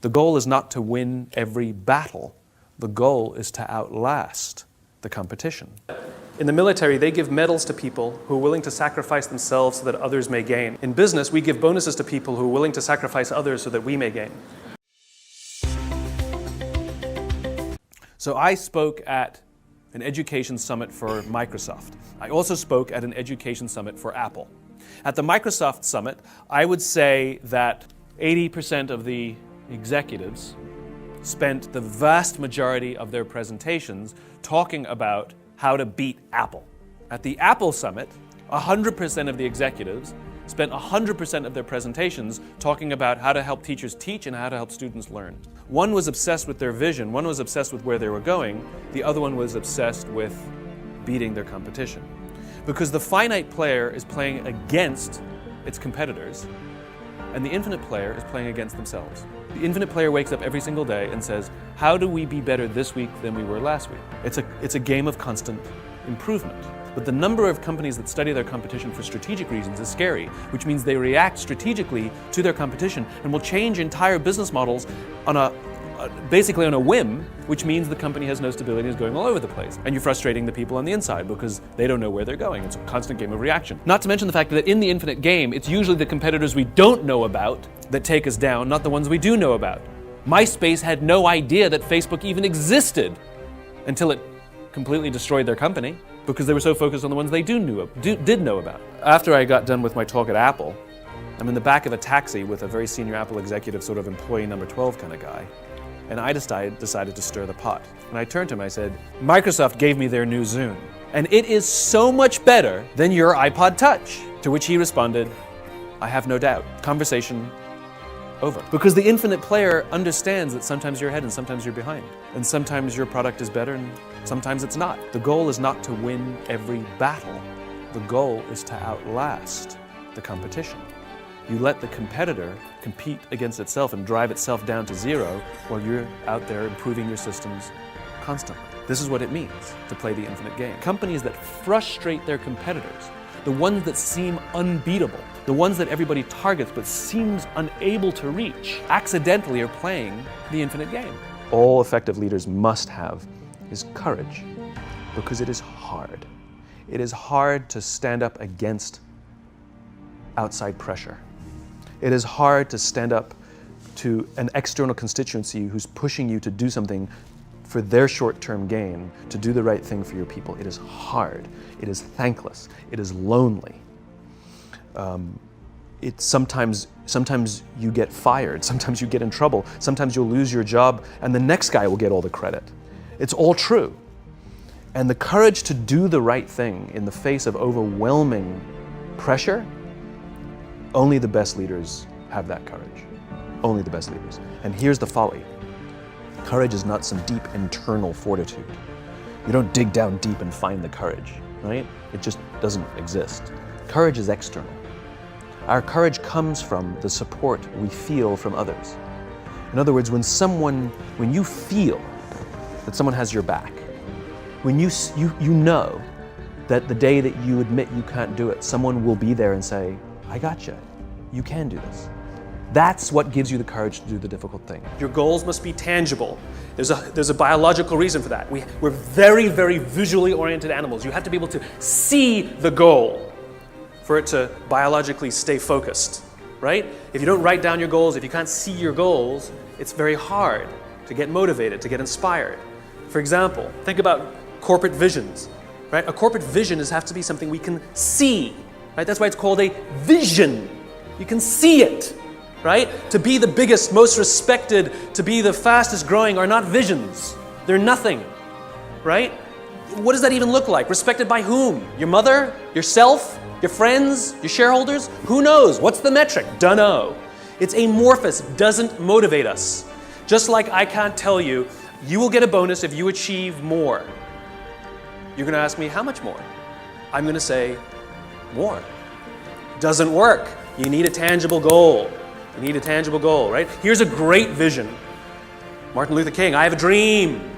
The goal is not to win every battle. The goal is to outlast the competition. In the military, they give medals to people who are willing to sacrifice themselves so that others may gain. In business, we give bonuses to people who are willing to sacrifice others so that we may gain. So I spoke at an education summit for Microsoft. I also spoke at an education summit for Apple. At the Microsoft summit, I would say that 80% of the executives spent the vast majority of their presentations talking about how to beat Apple. At the Apple summit, 100% of the executives spent 100% of their presentations talking about how to help teachers teach and how to help students learn. One was obsessed with their vision, one was obsessed with where they were going, the other one was obsessed with beating their competition. Because the finite player is playing against its competitors, and the infinite player is playing against themselves. The infinite player wakes up every single day and says, how do we be better this week than we were last week? It's a game of constant improvement. But the number of companies that study their competition for strategic reasons is scary, which means they react strategically to their competition and will change entire business models on basically on a whim, which means the company has no stability and is going all over the place. And you're frustrating the people on the inside because they don't know where they're going. It's a constant game of reaction. Not to mention the fact that in the infinite game, it's usually the competitors we don't know about that take us down, not the ones we do know about. MySpace had no idea that Facebook even existed until it completely destroyed their company because they were so focused on the ones they did know about. After I got done with my talk at Apple, I'm in the back of a taxi with a very senior Apple executive, sort of employee number 12 kind of guy. And I decided to stir the pot. And I turned to him, I said, Microsoft gave me their new Zune, and it is so much better than your iPod Touch. To which he responded, I have no doubt. Conversation over. Because the infinite player understands that sometimes you're ahead and sometimes you're behind. And sometimes your product is better and sometimes it's not. The goal is not to win every battle. The goal is to outlast the competition. You let the competitor compete against itself and drive itself down to zero while you're out there improving your systems constantly. This is what it means to play the infinite game. Companies that frustrate their competitors, the ones that seem unbeatable, the ones that everybody targets but seems unable to reach, accidentally are playing the infinite game. All effective leaders must have is courage, because it is hard. It is hard to stand up against outside pressure. It is hard to stand up to an external constituency who's pushing you to do something for their short-term gain, to do the right thing for your people. It is hard. It is thankless. It is lonely. Sometimes you get fired. Sometimes you get in trouble. Sometimes you'll lose your job and the next guy will get all the credit. It's all true. And the courage to do the right thing in the face of overwhelming pressure, only the best leaders have that courage. Only the best leaders. And here's the folly. Courage is not some deep internal fortitude. You don't dig down deep and find the courage, right? It just doesn't exist. Courage is external. Our courage comes from the support we feel from others. In other words, when you feel that someone has your back, when you know that the day that you admit you can't do it, someone will be there and say, I got you. You can do this. That's what gives you the courage to do the difficult thing. Your goals must be tangible. There's a biological reason for that. We're very, very visually oriented animals. You have to be able to see the goal for it to biologically stay focused, right? If you don't write down your goals, if you can't see your goals, it's very hard to get motivated, to get inspired. For example, think about corporate visions, right? A corporate vision has to be something we can see. Right? That's why it's called a vision. You can see it, right? To be the biggest, most respected, to be the fastest growing are not visions. They're nothing, right? What does that even look like? Respected by whom? Your mother? Yourself? Your friends? Your shareholders? Who knows? What's the metric? Dunno. It's amorphous, doesn't motivate us. Just like I can't tell you, you will get a bonus if you achieve more. You're gonna ask me, how much more? I'm gonna say, more. Doesn't work. You need a tangible goal. You need a tangible goal, right? Here's a great vision. Martin Luther King, I have a dream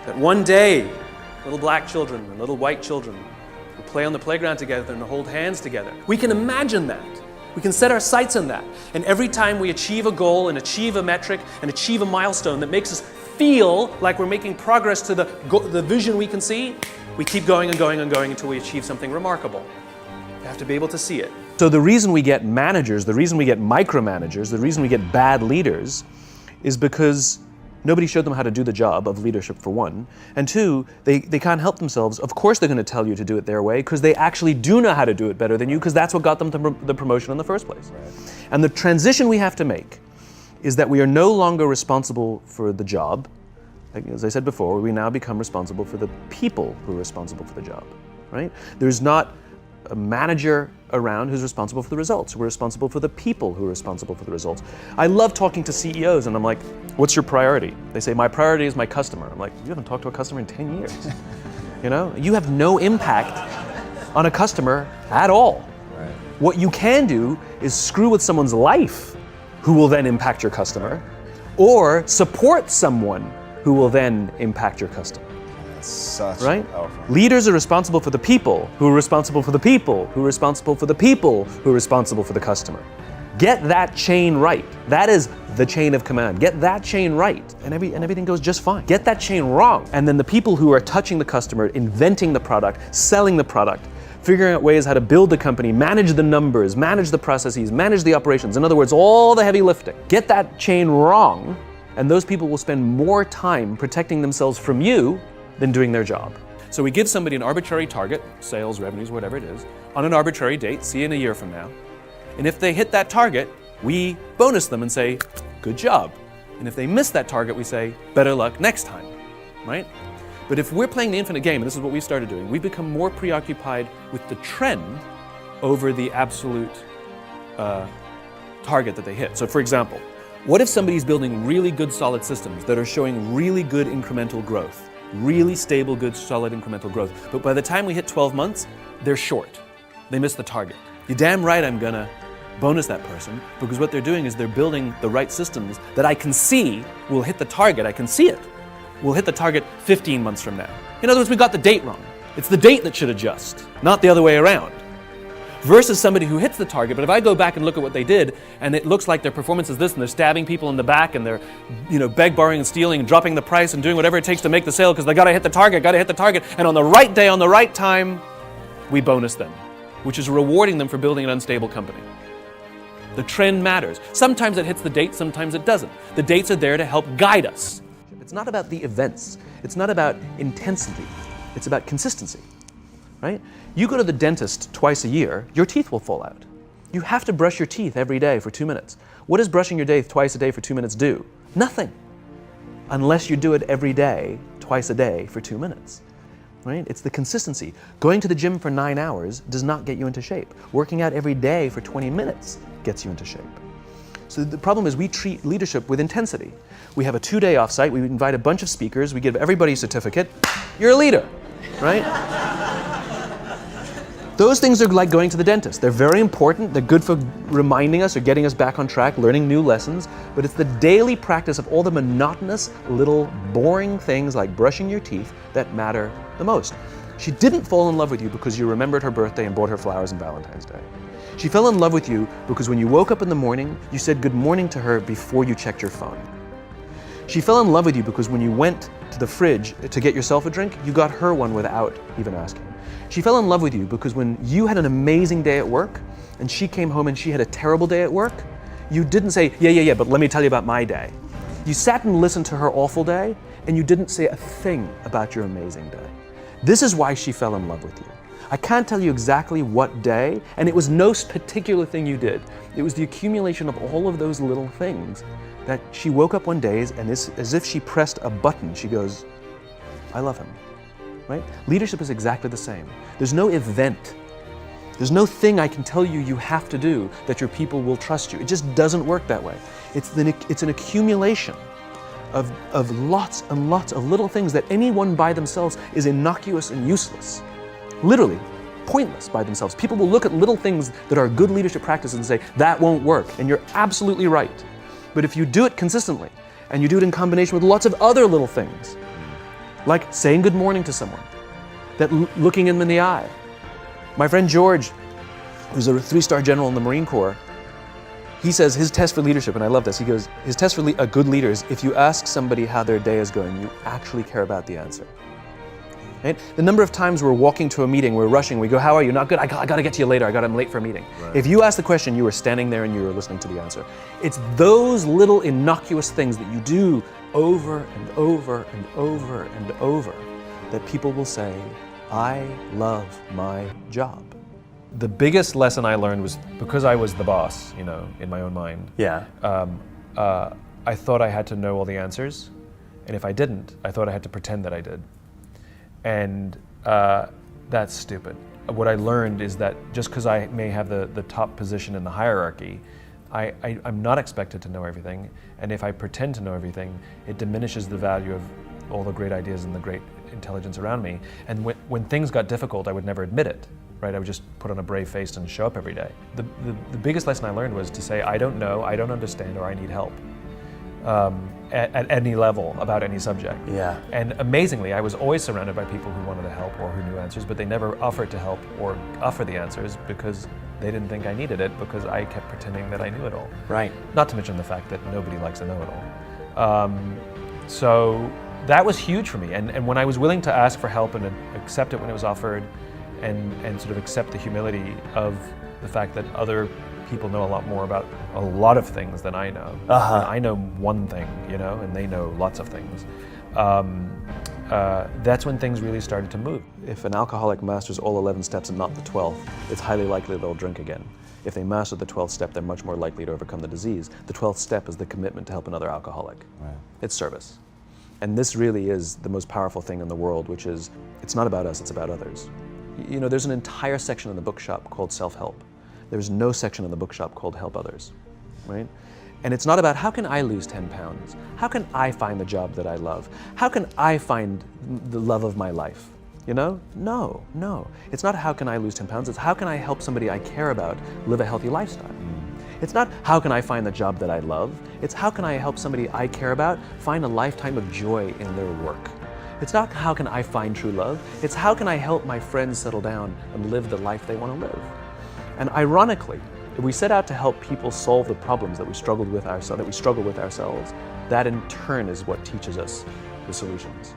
that one day little black children and little white children will play on the playground together and hold hands together. We can imagine that. We can set our sights on that. And every time we achieve a goal and achieve a metric and achieve a milestone that makes us feel like we're making progress to the vision we can see, we keep going and going and going until we achieve something remarkable. You have to be able to see it. So the reason we get managers, the reason we get micromanagers, the reason we get bad leaders is because nobody showed them how to do the job of leadership, for one. And two, they can't help themselves. Of course they're going to tell you to do it their way because they actually do know how to do it better than you, because that's what got them the promotion in the first place. Right. And the transition we have to make is that we are no longer responsible for the job. As I said before, we now become responsible for the people who are responsible for the job. Right? There's not a manager around who's responsible for the results. We're responsible for the people who are responsible for the results. I love talking to CEOs and I'm like, what's your priority? They say, my priority is my customer. I'm like, you haven't talked to a customer in 10 years. You know, you have no impact on a customer at all. Right. What you can do is screw with someone's life who will then impact your customer, or support someone who will then impact your customer. Such right? Powerful. Leaders are responsible for the people, who are responsible for the people, who are responsible for the people, who are responsible for the customer. Get that chain right. That is the chain of command. Get that chain right, and everything goes just fine. Get that chain wrong, and then the people who are touching the customer, inventing the product, selling the product, figuring out ways how to build the company, manage the numbers, manage the processes, manage the operations. In other words, all the heavy lifting. Get that chain wrong, and those people will spend more time protecting themselves from you than doing their job. So we give somebody an arbitrary target, sales, revenues, whatever it is, on an arbitrary date, see in a year from now. And if they hit that target, we bonus them and say, good job. And if they miss that target, we say, better luck next time, right? But if we're playing the infinite game, and this is what we started doing, we become more preoccupied with the trend over the absolute target that they hit. So for example, what if somebody's building really good solid systems that are showing really good incremental growth? Really stable, good, solid incremental growth. But by the time we hit 12 months, they're short. They miss the target. You're damn right I'm gonna bonus that person, because what they're doing is they're building the right systems that I can see will hit the target. I can see it. Will hit the target 15 months from now. In other words, we got the date wrong. It's the date that should adjust, not the other way around. Versus somebody who hits the target, but if I go back and look at what they did, and it looks like their performance is this, and they're stabbing people in the back, and they're, beg, borrowing, and stealing, and dropping the price, and doing whatever it takes to make the sale, because they gotta hit the target, and on the right day, on the right time, we bonus them, which is rewarding them for building an unstable company. The trend matters. Sometimes it hits the date, sometimes it doesn't. The dates are there to help guide us. It's not about the events. It's not about intensity. It's about consistency. Right? You go to the dentist twice a year, your teeth will fall out. You have to brush your teeth every day for 2 minutes. What does brushing your teeth twice a day for 2 minutes do? Nothing. Unless you do it every day, twice a day for 2 minutes. Right? It's the consistency. Going to the gym for 9 hours does not get you into shape. Working out every day for 20 minutes gets you into shape. So the problem is we treat leadership with intensity. We have a 2-day offsite, we invite a bunch of speakers, we give everybody a certificate. You're a leader, right? Those things are like going to the dentist. They're very important. They're good for reminding us or getting us back on track, learning new lessons. But it's the daily practice of all the monotonous, little, boring things like brushing your teeth that matter the most. She didn't fall in love with you because you remembered her birthday and bought her flowers on Valentine's Day. She fell in love with you because when you woke up in the morning, you said good morning to her before you checked your phone. She fell in love with you because when you went to the fridge to get yourself a drink, you got her one without even asking. She fell in love with you because when you had an amazing day at work and she came home and she had a terrible day at work, you didn't say, yeah, but let me tell you about my day. You sat and listened to her awful day and you didn't say a thing about your amazing day. This is why she fell in love with you. I can't tell you exactly what day, and it was no particular thing you did. It was the accumulation of all of those little things that she woke up one day and as if she pressed a button, she goes, I love him. Right? Leadership is exactly the same. There's no event. There's no thing I can tell you you have to do that your people will trust you. It just doesn't work that way. It's an accumulation of lots and lots of little things that anyone by themselves is innocuous and useless. Literally, pointless by themselves. People will look at little things that are good leadership practices and say, that won't work. And you're absolutely right. But if you do it consistently, and you do it in combination with lots of other little things, like saying good morning to someone, that looking them in the eye. My friend George who's a 3-star general in the Marine Corps, he says his test for leadership, and I love this, he goes, his test for a good leader is if you ask somebody how their day is going, you actually care about the answer. Right? The number of times we're walking to a meeting, we're rushing, we go, how are you? Not good, I got to get to you later, I'm late for a meeting. Right. If you ask the question, you were standing there and you were listening to the answer. It's those little innocuous things that you do over and over and over and over that people will say, I love my job. The biggest lesson I learned was because I was the boss, you know, in my own mind. Yeah. I thought I had to know all the answers, and if I didn't, I thought I had to pretend that I did. And that's stupid. What I learned is that just because I may have the top position in the hierarchy, I'm not expected to know everything, and if I pretend to know everything, it diminishes the value of all the great ideas and the great intelligence around me. And when things got difficult, I would never admit it. Right, I would just put on a brave face and show up every day. The biggest lesson I learned was to say, I don't know, I don't understand, or I need help at any level about any subject. Yeah. And amazingly, I was always surrounded by people who wanted to help or who knew answers, but they never offered to help or offer the answers because they didn't think I needed it, because I kept pretending that I knew it all. Right. Not to mention the fact that nobody likes a know-it-all. So that was huge for me. And when I was willing to ask for help and accept it when it was offered, and sort of accept the humility of the fact that other people know a lot more about a lot of things than I know. And I know one thing, you know, and they know lots of things. That's when things really started to move. If an alcoholic masters all 11 steps and not the 12th, it's highly likely they'll drink again. If they master the 12th step, they're much more likely to overcome the disease. The 12th step is the commitment to help another alcoholic. Right. It's service. And this really is the most powerful thing in the world, which is, it's not about us, it's about others. You know, there's an entire section in the bookshop called self-help. There's no section in the bookshop called help others, right? And it's not about how can I lose 10 pounds? How can I find the job that I love? How can I find the love of my life? You know? No. It's not how can I lose 10 pounds, it's how can I help somebody I care about live a healthy lifestyle. It's not how can I find the job that I love, it's how can I help somebody I care about find a lifetime of joy in their work. It's not how can I find true love, it's how can I help my friends settle down and live the life they want to live. And ironically, if we set out to help people solve the problems that we struggle with ourselves, that in turn is what teaches us the solutions.